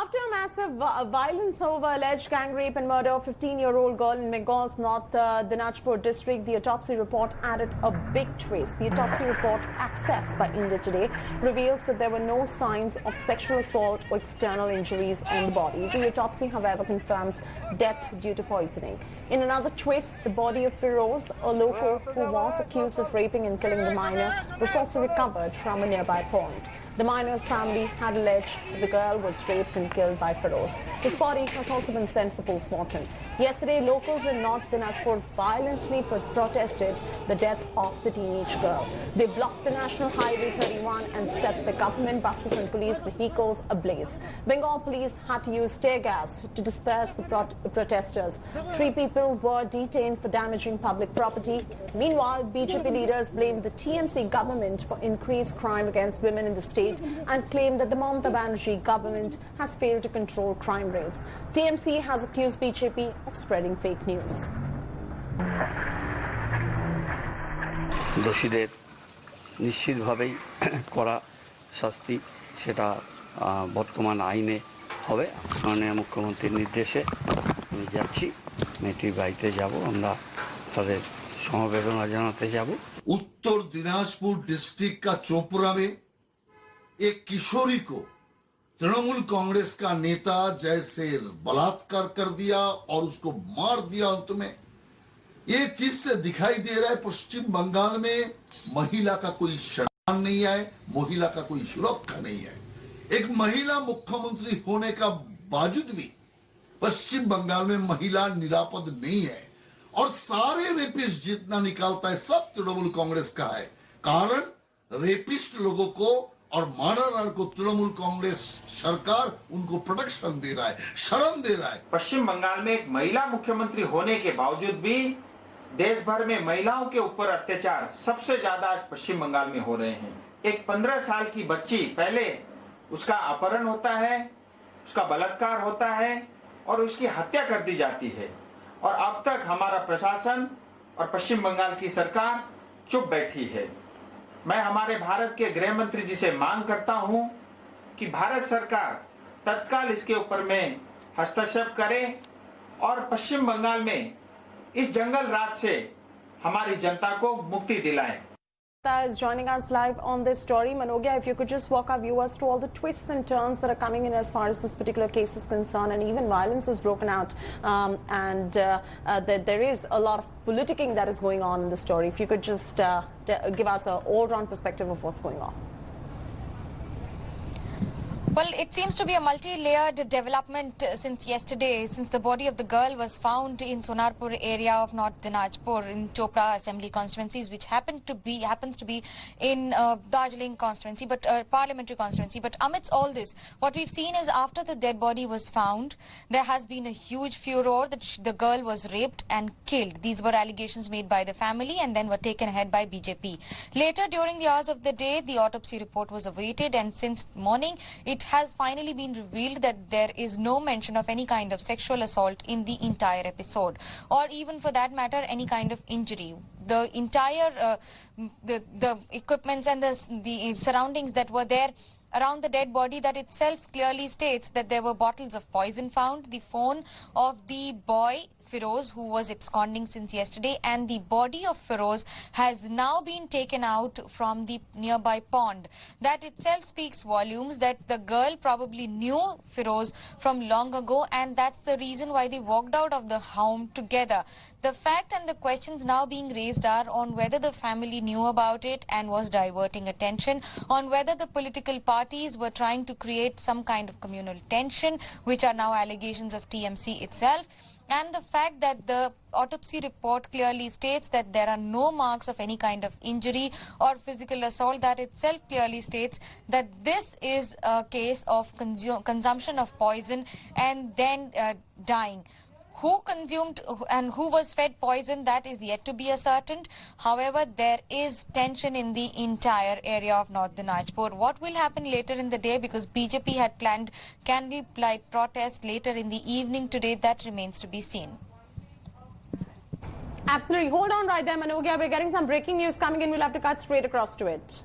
After a massive violence over alleged gang rape and murder of a 15-year-old girl in Bengal's North Dinajpur district, the autopsy report added a big twist. The autopsy report, accessed by India Today, reveals that there were no signs of sexual assault or external injuries on the body. The autopsy, however, confirms death due to poisoning. In another twist, the body of Feroz, a local who was accused of raping and killing the minor, was also recovered from a nearby pond. The minor's family had alleged the girl was raped and killed by Feroz. His body has also been sent for post-mortem. Yesterday, locals in North Dinajpur violently protested the death of the teenage girl. They blocked the National Highway 31 and set the government buses and police vehicles ablaze. Bengal police had to use tear gas to disperse the protesters. 3 people were detained for damaging public property. Meanwhile, BJP leaders blamed the TMC government for increased crime against women in the state and claimed that the Mamata Banerjee government has failed to control crime rates. TMC has accused BJP of spreading fake news. দোষীদের নিশ্চিতভাবেই করা শাস্তি সেটা বর্তমান আইনে হবে। মাননীয় মুখ্যমন্ত্রীর নির্দেশে আমি যাচ্ছি, মেয়েটির বাড়িতে যাব, আমরা তাদের সমবেদনা জানাতে যাব। उत्तर दिनाजपुर डिस्ट्रिक्ट का चोपड़ा में एक किशोरी को तृणमूल कांग्रेस का नेता जैसे बलात्कार कर दिया और उसको मार दिया। अंत में ये चीज से दिखाई दे रहा है पश्चिम बंगाल में महिला का कोई सम्मान नहीं है, महिला का कोई सुरक्षा नहीं है। एक महिला मुख्यमंत्री होने का बावजूद भी पश्चिम बंगाल में महिला निरापद नहीं है और सारे रेपिस्ट जितना निकालता है सब तृणमूल कांग्रेस का है। कारण रेपिस्ट लोगों को और मर्डरर को तृणमूल कांग्रेस सरकार उनको प्रोटेक्शन दे रहा है, शरण दे रहा है। पश्चिम बंगाल में एक महिला मुख्यमंत्री होने के बावजूद भी देश भर में महिलाओं के ऊपर अत्याचार सबसे ज्यादा आज पश्चिम बंगाल में हो रहे हैं। एक 15 साल की बच्ची, पहले उसका अपहरण होता है, उसका बलात्कार होता है और उसकी हत्या कर दी जाती है और अब तक हमारा प्रशासन और पश्चिम बंगाल की सरकार चुप बैठी है। मैं हमारे भारत के गृह मंत्री जी से मांग करता हूं कि भारत सरकार तत्काल इसके ऊपर में हस्तक्षेप करे और पश्चिम बंगाल में इस जंगल राज से हमारी जनता को मुक्ति दिलाएं। Is joining us live on this story. Manogya, if you could just walk our viewers through all the twists and turns that are coming in as far as this particular case is concerned, and even violence is broken out, that there is a lot of politicking that is going on in the story. If you could just give us an all-round perspective of what's going on. Well, it seems to be a multi-layered development since yesterday, since the body of the girl was found in Sonarpur area of North Dinajpur in Chopra Assembly constituencies, which happens to be in Darjeeling constituency, but parliamentary constituency. But amidst all this, what we've seen is after the dead body was found, there has been a huge furor that the girl was raped and killed. These were allegations made by the family and then were taken ahead by BJP. Later, during the hours of the day, the autopsy report was awaited, and since morning, it has finally been revealed that there is no mention of any kind of sexual assault in the entire episode, or even for that matter any kind of injury. The entire the equipments and the surroundings that were there around the dead body, that itself clearly states that there were bottles of poison found, the phone of the boy Feroz, who was absconding since yesterday, and the body of Feroz has now been taken out from the nearby pond. That itself speaks volumes that the girl probably knew Feroz from long ago, and that's the reason why they walked out of the home together. The fact and the questions now being raised are on whether the family knew about it and was diverting attention, on whether the political parties were trying to create some kind of communal tension, which are now allegations of TMC itself, and the fact that the autopsy report clearly states that there are no marks of any kind of injury or physical assault. That itself clearly states that this is a case of consumption of poison and then dying. Who consumed and who was fed poison, that is yet to be ascertained. However, there is tension in the entire area of North Dinajpur. What will happen later in the day, because BJP had planned candlelight protest later in the evening today, that remains to be seen. Absolutely. Hold on right there, Manogya. We're getting some breaking news coming in. We'll have to cut straight across to it.